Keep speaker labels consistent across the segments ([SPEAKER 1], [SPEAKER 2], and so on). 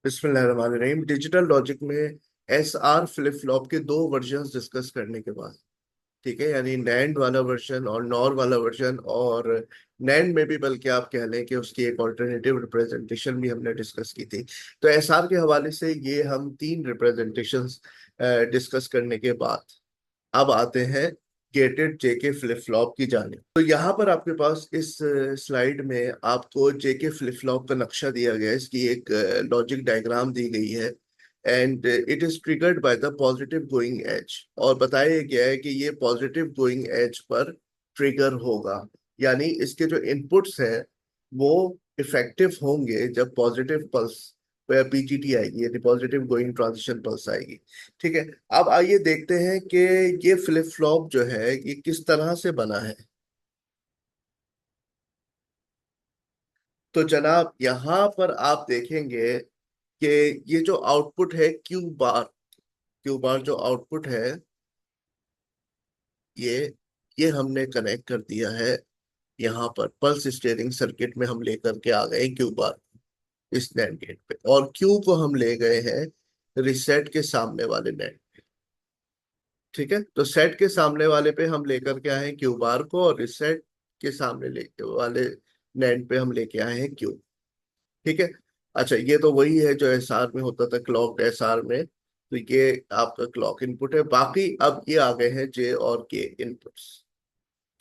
[SPEAKER 1] बिस्मिल्लाहिर्रहमानिर्रहीम। Digital logic में S R flip flop के दो वर्जन्स डिस्कस करने के बाद, ठीक है, यानी नैंड वाला वर्जन और नॉर वाला वर्जन, और नैंड में भी बल्कि आप कह लें कि उसकी एक ऑल्टरनेटिव रिप्रेजेंटेशन भी हमने डिस्कस की थी। तो एस आर के हवाले से ये हम तीन रिप्रेजेंटेशंस डिस्कस करने के बाद अब आते हैं गेटेड जेके फ्लिप फ्लॉप की जानिब। तो यहाँ पर आपके पास इस स्लाइड में आपको जेके फ्लिप फ्लॉप का नक्शा दिया गया है, इसकी एक लॉजिक डायग्राम दी गई है। And it is triggered by the positive going edge, और बताया गया है कि ये पॉजिटिव गोइंग एज पर ट्रिगर होगा, यानी इसके जो इनपुट्स हैं वो इफेक्टिव होंगे जब पॉजिटिव पल्स पीजीटी आएगी, यानी पॉजिटिव गोइंग ट्रांजिशन पल्स आएगी। ठीक है, अब आइए देखते हैं कि ये फ्लिप फ्लॉप जो है ये किस तरह से बना है। तो जनाब यहाँ पर आप देखेंगे कि ये जो आउटपुट है क्यू बार जो आउटपुट है ये ये हमने कनेक्ट कर दिया है यहाँ पर पल्स स्टीयरिंग सर्किट में। हम लेकर के आ गए क्यू बार इस नैंड गेट पे, और क्यू को हम ले गए हैं रिसेट के सामने वाले नैंड। ठीक है, तो सेट के सामने वाले पे हम लेकर के आए हैं क्यू बार को, और रिसेट के सामने लेके वाले नैंड पे हम लेके आए हैं क्यू। ठीक है, अच्छा, ये तो वही है जो एसआर में होता था, क्लॉक एसआर में। तो ये आपका क्लॉक इनपुट है। बाकी अब ये आ गए हैं जे और के इनपुट्स।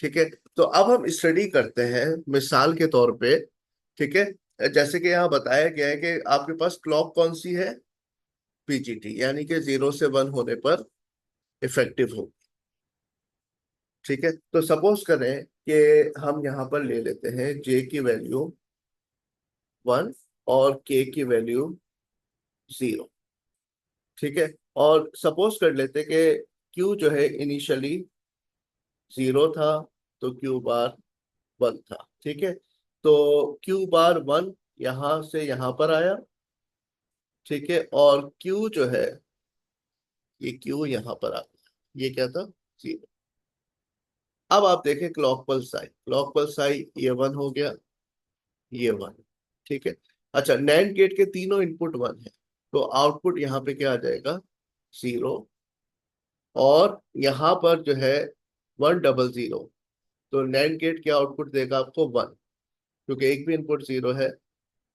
[SPEAKER 1] ठीक है, तो अब हम स्टडी करते हैं मिसाल के तौर पे। ठीक है, जैसे कि यहाँ बताया गया है कि आपके पास क्लॉक कौन सी है, पीजीटी, यानी कि 0 से 1 होने पर इफेक्टिव हो। ठीक है, तो सपोज करें कि हम यहाँ पर ले लेते हैं जे की वैल्यू 1 और के की वैल्यू 0। ठीक है, और सपोज कर लेते हैं कि क्यू जो है इनिशियली 0 था, तो क्यू बार 1 था। ठीक है, तो क्यू बार 1 यहाँ से यहाँ पर आया। ठीक है, और क्यू जो है ये क्यू यहाँ पर आ गया, ये क्या था, 0। अब आप देखें क्लॉक पल्स आई, ये 1 हो गया, ये 1। ठीक है, अच्छा, नैंड गेट के तीनों इनपुट 1 है, तो आउटपुट यहाँ पे क्या आ जाएगा, 0। और यहाँ पर जो है 100, तो नैंड गेट क्या आउटपुट देगा आपको, 1, क्योंकि एक भी इनपुट 0 है।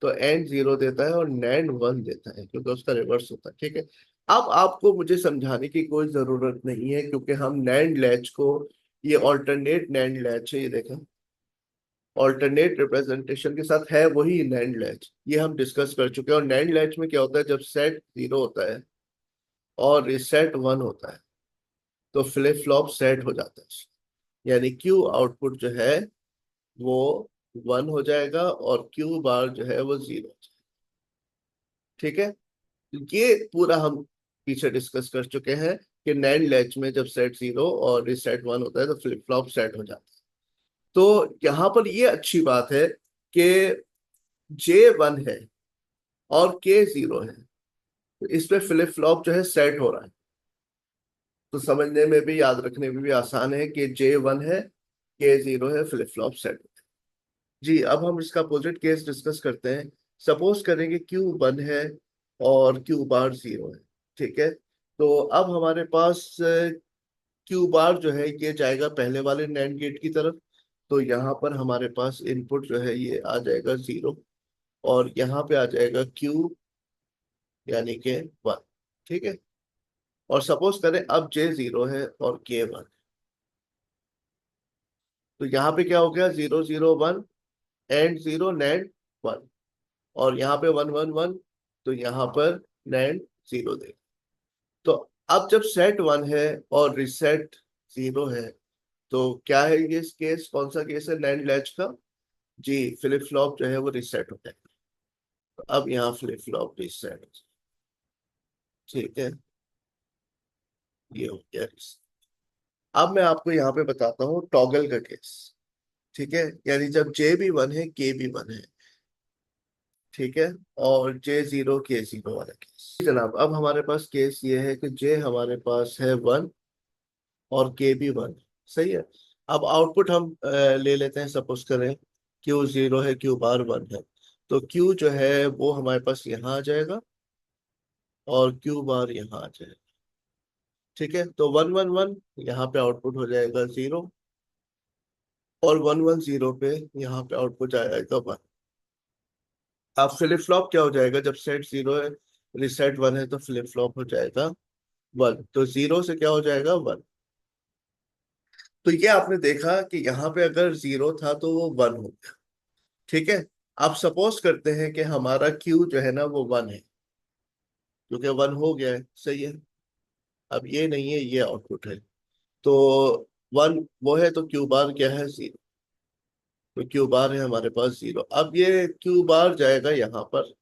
[SPEAKER 1] तो एंड 0 देता है और नैंड 1 देता है, क्योंकि उसका रिवर्स होता है। ठीक है, अब आपको मुझे समझाने की कोई जरूरत नहीं है, क्योंकि हम नैंड लैच को, ये ऑल्टरनेट नैंड लैच है, ये देखें, ऑल्टरनेट रिप्रेजेंटेशन के साथ है वही नैंड लैच, ये हम डिस्कस कर चुके हैं। और नैंड लैच में क्या होता है, जब सेट 0 होता है और रिसेट 1 होता है, तो फ्लिप फ्लॉप सेट हो जाता है, यानी क्यू आउटपुट जो है वो 1 हो जाएगा और क्यू बार जो है वो 0। ठीक है, ये पूरा हम पीछे डिस्कस कर चुके हैं कि नैंड लैच में जब सेट 0 और रिसेट 1 होता है तो फ्लिप फ्लॉप सेट हो जाता है। तो यहाँ पर ये अच्छी बात है कि जे 1 है और के 0 है, तो इस पे फ्लिप फ्लॉप जो है सेट हो रहा है। तो समझने में भी, याद रखने में भी आसान है कि जे 1 है, के 0 है, फ्लिप फ्लॉप सेट। जी, अब हम इसका अपोजिट केस डिस्कस करते हैं। सपोज करेंगे क्यू 1 है और क्यू बार 0 है। ठीक है, तो अब हमारे पास क्यू बार जो है ये जाएगा पहले वाले नैंड गेट की तरफ। तो यहाँ पर हमारे पास इनपुट जो है ये आ जाएगा 0, और यहाँ पे आ जाएगा क्यू, यानी कि 1। ठीक है, और सपोज करें अब जे 0 है और के 1, तो यहाँ पे क्या हो गया, 0 0 1, एंड 0 नैंड 1, और यहाँ पे 1 1 1, तो यहाँ पर नैंड 0 दे। तो अब जब सेट 1 है और रिसेट 0 है, तो क्या है ये केस, कौन सा केस है नैंड लैच का, जी, फ्लिप फ्लॉप जो है वो रिसेट होता है। तो अब यहाँ फ्लिप फ्लॉप रिसेट। ठीक है, ये हो गया reset। अब मैं आपको यहाँ पे बताता हूँ टॉगल का केस। ठीक है, यानी जब जे भी 1 है, के भी 1 है। ठीक है, और जे 0 के 0 वाला केस। जनाब अब हमारे पास केस ये है कि जे हमारे पास है 1 और के भी 1। सही है, अब आउटपुट हम ले लेते हैं। सपोज करें क्यू 0 है, क्यू बार 1 है, तो क्यू जो है वो हमारे पास यहाँ आ जाएगा, और क्यू बार यहाँ आ जाएगा। ठीक है, तो 1 1 1 यहाँ पे आउटपुट हो जाएगा 0, और 1 1 0 पे यहाँ पे आउटपुट आएगा 1। अब फ्लिप फ्लॉप क्या हो जाएगा, जब सेट 0 है, रिसेट 1 है, तो फ्लिप फ्लॉप हो जाएगा 1। तो 0 से क्या हो जाएगा 1। तो ये आपने देखा कि यहाँ पे अगर 0 था तो वो 1 हो गया। ठीक है, आप सपोज करते हैं कि हमारा क्यू जो है ना वो 1 है, क्योंकि 1 हो गया है, सही है। अब ये नहीं है, ये आउटपुट है। तो 1 वो है, तो क्यू बार क्या है 0। तो क्यू बार है हमारे पास 0। अब ये क्यू बार जाएगा यहाँ पर,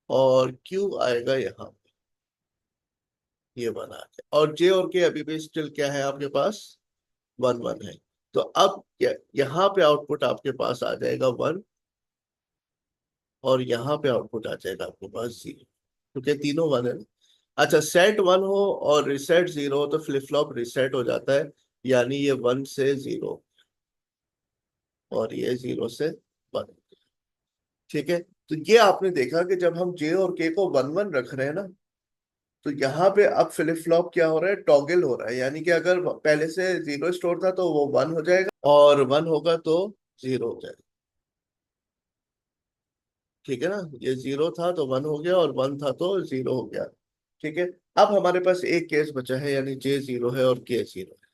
[SPEAKER 1] और क्यू आएगा यहाँ, ये बना के, और जे और के अभी भी स्टिल क्या है आपके पास, 1 1 है। तो अब यहाँ पे आउटपुट आपके पास आ जाएगा 1, और यहाँ पे आउटपुट आ जाएगा आपके पास 0, क्योंकि तीनों 1 है ना। अच्छा, सेट 1 हो और रिसेट 0 हो तो फ्लिप फ्लॉप रिसेट हो जाता है, यानी ये 1 से 0, और ये 0 से 1। ठीक है, तो ये आपने देखा कि जब हम जे और के को 1 1 रख रहे हैं ना, तो यहाँ पे अब फ्लिप फ्लॉप क्या हो रहा है, टॉगल हो रहा है। यानी कि अगर पहले से 0 स्टोर था तो वो 1 हो जाएगा, और 1 होगा तो 0 हो जाएगा। ठीक है ना, ये 0 था तो 1 हो गया, और 1 था तो 0 हो गया। ठीक है, अब हमारे पास एक केस बचा है, यानी जे 0 है और के 0 है।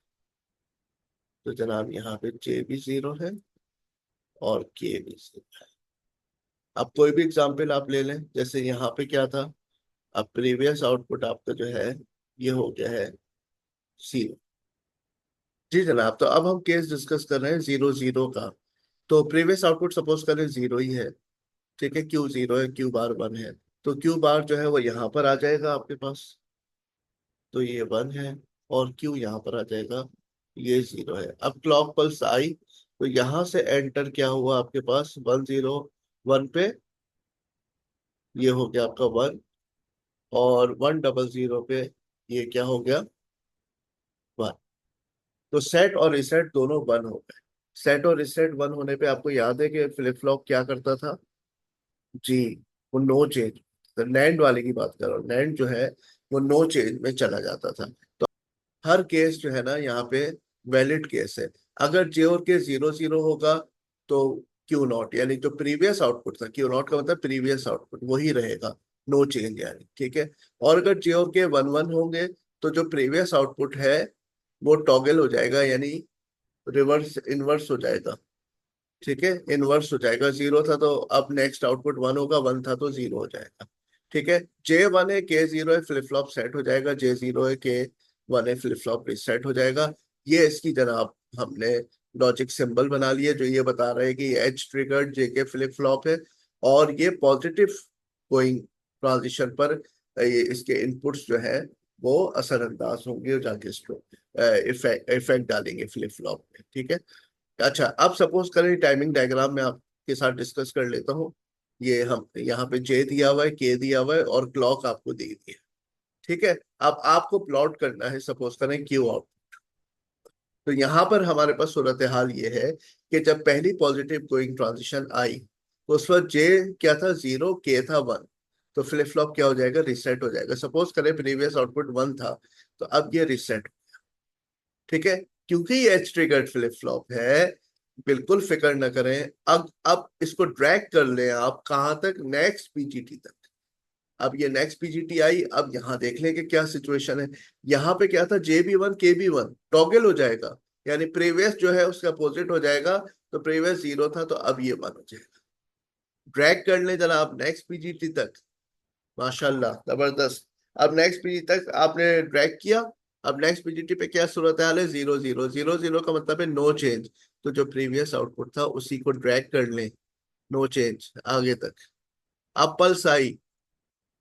[SPEAKER 1] तो जनाब यहाँ पे जे भी 0 है और के भी 0 है। अब कोई भी एग्जांपल आप ले लें, जैसे यहाँ पे क्या था, अब प्रीवियस आउटपुट आपका जो है ये हो गया है 0। जी जनाब, तो अब हम केस डिस्कस कर रहे हैं 0 0 का। तो प्रीवियस आउटपुट सपोज करें 0 ही है। ठीक है, क्यू 0 है, क्यू बार 1 है। तो क्यू बार जो है वो यहाँ पर आ जाएगा आपके पास, तो ये 1 है, और क्यू यहाँ पर आ जाएगा, ये 0 है। अब क्लॉक पल्स आई, तो यहाँ से एंटर क्या हुआ आपके पास, 1 0 1 पे, ये हो गया आपका 1, और 1 0 0 पे ये क्या हो गया, 1। तो सेट और रिसेट दोनों 1 हो गए। सेट और रिसेट 1 होने पे आपको याद है कि फ्लिप फ्लॉप क्या करता था, जी, वो नो चेंज, तो नैंड वाले की बात करो, नैंड जो है वो नो चेंज में चला जाता था। तो हर केस जो है ना यहाँ पे वैलिड केस है। अगर जे और के 0 0 होगा तो क्यू नॉट, यानी जो प्रीवियस आउटपुट था, क्यू नॉट का मतलब प्रीवियस आउटपुट वही रहेगा, नो चेंज यानी। ठीक है, और अगर जे और के 1 1 होंगे तो जो प्रीवियस आउटपुट है वो टॉगल हो जाएगा, यानी रिवर्स इनवर्स हो जाएगा। ठीक है, इनवर्स हो जाएगा। 0 था तो अब नेक्स्ट आउटपुट 1 होगा, 1 था तो 0 हो जाएगा। ठीक है, जे 1 है के 0 है, फ्लिप फ्लॉप सेट हो जाएगा, जे 0 है के 1 है, फ्लिप फ्लॉप रिसेट हो जाएगा। ये इसकी जनाब हमने लॉजिक सिंबल बना लिए, जो ये बता रहे हैं कि एच ट्रिगर्ड जे के फ्लिप फ्लॉप है, और ये पॉजिटिव गोइंग ट्रांजिशन पर इसके इनपुट्स जो है वो असरअंदाज होंगे, और जाके इसको इफेक्ट इफेक्ट डालेंगे फ्लिप फ्लॉप में। ठीक है, अच्छा, अब सपोज करें टाइमिंग डायग्राम में आपके साथ डिस्कस कर लेता हूँ। ये हम यहाँ पे जे दिया हुआ है, के दिया हुआ है, और क्लॉक आपको दी हुई है। ठीक है, अब आपको प्लॉट करना है, सपोज करें क्यू आउट। तो यहाँ पर हमारे पास सूरत हाल ये है कि जब पहली पॉजिटिव गोइंग ट्रांजिशन आई, तो उस वक्त जे क्या था 0, के था 1। तो फ्लिप फ्लॉप क्या हो जाएगा, रिसेट हो जाएगा। सपोज करें प्रीवियस आउटपुट 1 था, तो अब ये रिसेट। ठीक है, क्योंकि ये एच ट्रिगर्ड फ्लिप फ्लॉप है, बिल्कुल फिक्र न करें। अब इसको ड्रैग कर लें आप कहां तक, नेक्स्ट पीजीटी तक। अब ये नेक्स्ट पीजीटी आई, अब यहां देख लें कि क्या सिचुएशन है। यहाँ पे क्या था, जे बी 1 के बी 1 टॉगल हो जाएगा, यानी प्रीवियस जो है उसका अपोजिट हो जाएगा। तो प्रीवियस 0 था तो अब ये 1 हो जाएगा। ड्रैग कर लें जनाब नेक्स्ट पीजीटी तक, माशाल्लाह जबरदस्त। अब नेक्स्ट पीजी तक आपने ड्रैग किया। अब नेक्स्ट पीजीटी पे क्या सूरत हाल है, 0 0 0 0 का मतलब है नो चेंज। तो जो प्रीवियस आउटपुट था उसी को ड्रैग कर लें, नो चेंज आगे तक। अब पल्स आई,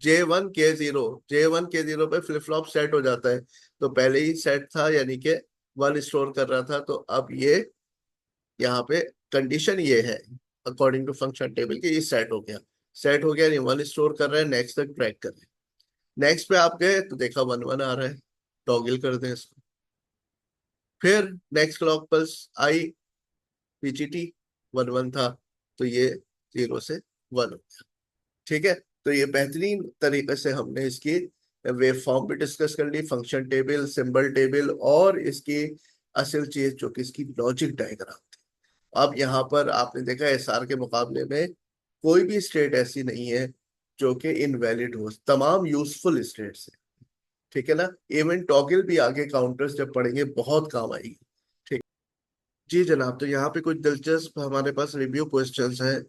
[SPEAKER 1] J1 K0, J1 K0 पे फ्लिप फ्लॉप सेट हो जाता है। तो पहले ही सेट था, यानी कि 1 स्टोर कर रहा था, तो अब ये यहाँ पे कंडीशन ये है अकॉर्डिंग टू फंक्शन टेबल कि ये सेट हो गया। सेट हो गया, नहीं 1 स्टोर कर रहे हैं, नेक्स्ट तक ट्रैक कर रहे हैं। नेक्स्ट पे आप गए तो देखा 1 1 आ रहा है, टॉगल कर दें इसको। फिर नेक्स्ट क्लॉक पल्स आई, पीजीटी 1 1 था, तो ये 0 से 1 हो गया। ठीक है, तो ये बेहतरीन तरीके से हमने इसकी वेव फॉर्म भी डिस्कस कर ली, फंक्शन टेबल, सिंबल टेबल, और इसकी असल चीज जो कि इसकी लॉजिक डायग्राम। अब यहाँ पर आपने देखा एसआर के मुकाबले में कोई भी स्टेट ऐसी नहीं है जो कि इनवैलिड हो, तमाम यूजफुल स्टेट्स है। ठीक है ना। इवन टॉगल भी आगे काउंटर्स जब पढ़ेंगे बहुत काम आएगी। ठीक। जी जनाब, तो यहाँ पे कुछ दिलचस्प हमारे पास रिव्यू क्वेश्चंस हैं।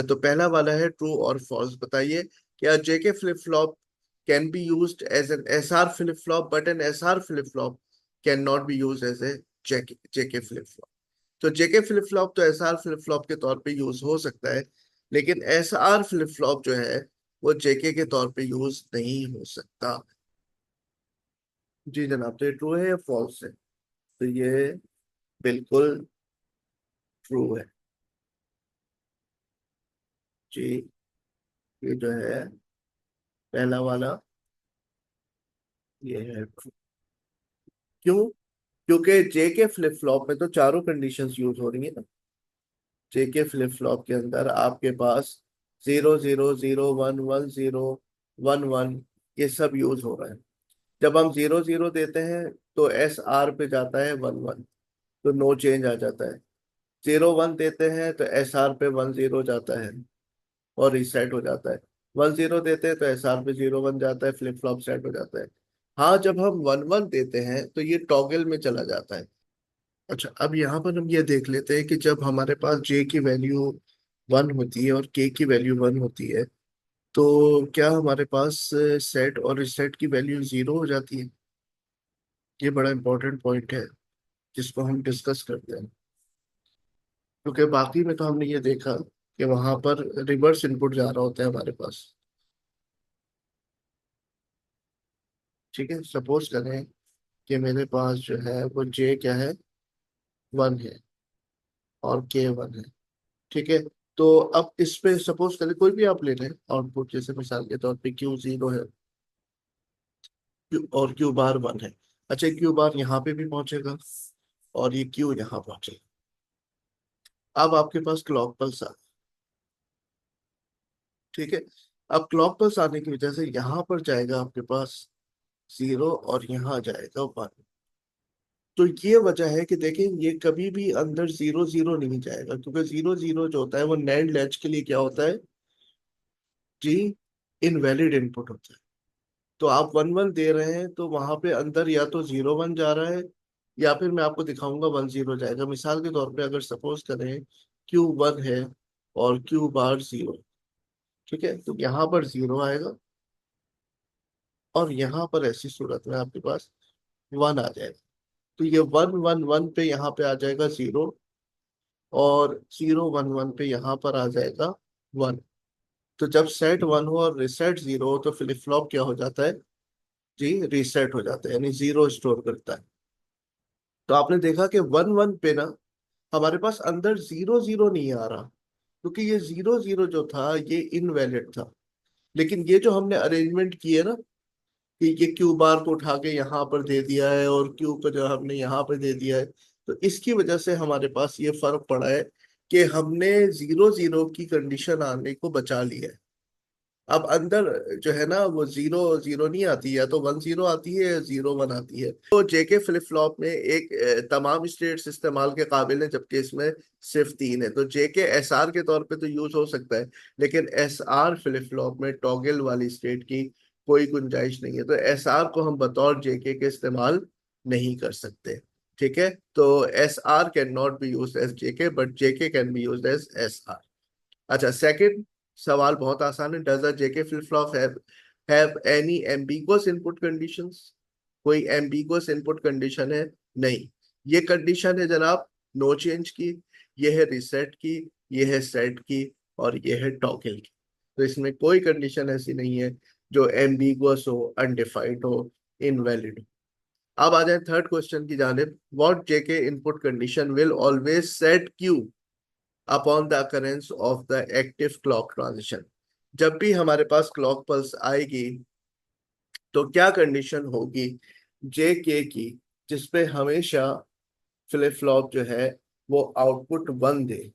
[SPEAKER 1] तो पहला वाला है ट्रू और फॉल्स बताइए, क्या JK flip flop can be used as an SR flip flop but an SR flip flop can not be used as a JK JK flip flop. तो जेके फ्लिप फ्लॉप तो SR flip flop के तौर पे use हो सकता है, लेकिन SR flip flop जो है वो जेके के तौर पे यूज नहीं हो सकता। जी जनाब, तो ये ट्रू है या फॉल्स है? तो ये बिल्कुल ट्रू है। जी, ये जो है पहला वाला, ये है true। क्यों? क्योंकि जे के फ्लिप फ्लॉप में तो चारों कंडीशंस यूज हो रही है ना। जे के फ्लिप फ्लॉप के अंदर आपके पास 0 0 0 1 1 0 1 1, ये सब यूज हो रहा है। जब हम 0 0 देते हैं तो एस आर पे जाता है 1 1, तो नो चेंज आ जाता है। 0 1 देते हैं तो एस आर पे 1 0 जाता है और रीसेट हो जाता है। 1 0 देते हैं तो एस आर पे 0 1 जाता है, फ्लिप फ्लॉप सेट हो जाता है। हाँ, जब हम 1 1 देते हैं तो ये टॉगल में चला जाता है। अच्छा, अब यहाँ पर हम ये देख लेते हैं कि जब हमारे पास जे की वैल्यू 1 होती है और के की वैल्यू 1 होती है, तो क्या हमारे पास सेट और रिसेट की वैल्यू 0 हो जाती है? ये बड़ा इंपॉर्टेंट पॉइंट है जिसको हम डिस्कस करते हैं, क्योंकि बाकी में तो हमने ये देखा कि वहां पर रिवर्स इनपुट जा रहा होता है हमारे पास। ठीक है, सपोज करें कि मेरे पास जो है वो जे क्या है, 1 है और के 1 है। ठीक है। तो अब इस पे सपोज करें कोई भी आप ले लें आउटपुट, जैसे मिसाल के तौर पे क्यू 0 है, और क्यू बार 1 है। अच्छा, क्यू बार यहाँ पे भी पहुंचेगा और ये क्यू यहाँ पहुंचेगा। अब आपके पास क्लॉक पल्स आ, ठीक है। अब क्लॉक पल्स आने की वजह से यहाँ पर जाएगा आपके पास 0 और यहाँ जाएगा 1। तो ये वजह है कि देखें, ये कभी भी अंदर 0 0 नहीं जाएगा, क्योंकि 0 0 जो होता है वो नैंड लैच के लिए क्या होता है जी, इनवैलिड इनपुट होता है। तो आप 1 1 दे रहे हैं तो वहां पे अंदर या तो 0 1 जा रहा है, या फिर मैं आपको दिखाऊंगा 1 0 जाएगा। मिसाल के तौर पे अगर सपोज करें क्यू 1 है और क्यू बार 0, ठीक है, तो यहाँ पर 0 आएगा और यहाँ पर ऐसी सूरत में आपके पास 1 आ जाएगा। तो ये 1 1 1 पे यहाँ पे आ जाएगा 0, और 0 1 1 पे यहाँ पर आ जाएगा 1। तो जब सेट 1 हो और रिसेट 0 हो तो फ्लिप फ्लॉप क्या हो जाता है जी, रीसेट हो जाता है, यानी 0 स्टोर करता है। तो आपने देखा कि 1 1 पे ना हमारे पास अंदर 0 0 नहीं आ रहा, क्योंकि ये 0 0 जो था ये इनवैलिड था। लेकिन ये जो हमने अरेंजमेंट की है ना, कि ये क्यू बार को उठा के यहाँ पर दे दिया है और क्यू को जो हमने यहाँ पर दे दिया है, तो इसकी वजह से हमारे पास ये फर्क पड़ा है कि हमने 0 0 की कंडीशन आने को बचा लिया है। अब अंदर जो है ना वो 0 0 नहीं आती, या तो 1 0 आती है या 0 1 आती है। तो जेके फ्लिप फ्लॉप में एक तमाम स्टेट्स इस्तेमाल के काबिल है, जबकि इसमें सिर्फ 3 है। तो जेके एसआर के तौर पे तो यूज हो सकता है, लेकिन एसआर फ्लिप फ्लॉप में टॉगल वाली स्टेट की कोई गुंजाइश नहीं है, तो एसआर को हम बतौर जेके के इस्तेमाल नहीं कर सकते। ठीक है, तो S R can not be use as JK but JK can be use as S R. अच्छा, सेकंड सवाल बहुत आसान है, does a JK flip flop have any ambiguous input conditions? कोई एम्बिगुअस इनपुट कंडीशन है? नहीं। ये कंडीशन है जनाब नो चेंज की, ये है रिसेट की, ये है सेट की, और ये है टॉगल की। तो इसमें कोई कंडीशन ऐसी नहीं है जो एम्बिगुअस हो, अनडिफाइंड हो, इनवैलिड हो। अब आ जाए थर्ड क्वेश्चन की जानिब, what JK input condition will always set Q upon the occurrence of the active clock transition? जब भी हमारे पास क्लॉक पल्स आएगी तो क्या कंडीशन होगी जे के की, जिसपे हमेशा फ्लिप फ्लॉप जो है वो आउटपुट 1 दे?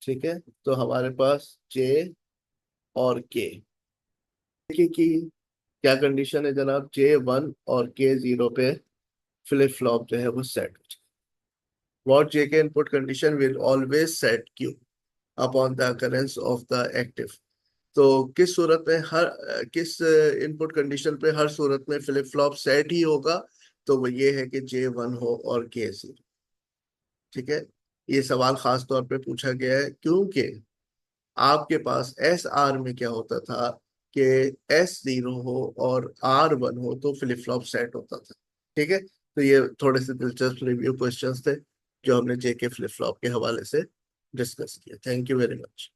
[SPEAKER 1] ठीक है, तो हमारे पास जे और के की क्या कंडीशन है जनाब, J1 और K0 पे फ्लिप फ्लॉप जो है वो सेट हो जाए। What JK input condition will always set Q upon the occurrence of the active। तो किस सूरत में किस इनपुट कंडीशन पे हर सूरत में फ्लिप फ्लॉप सेट ही होगा, तो वो ये है कि J1 हो और K0। ठीक है, ये सवाल खास तौर पे पूछा गया है क्योंकि आपके पास SR में क्या होता था कि S0 हो और R1 हो तो फ्लिप फ्लॉप सेट होता था। ठीक है, तो ये थोड़े से दिलचस्प रिव्यू क्वेश्चंस थे जो हमने जेके फ्लिप फ्लॉप के हवाले से डिस्कस किया। Thank you very much.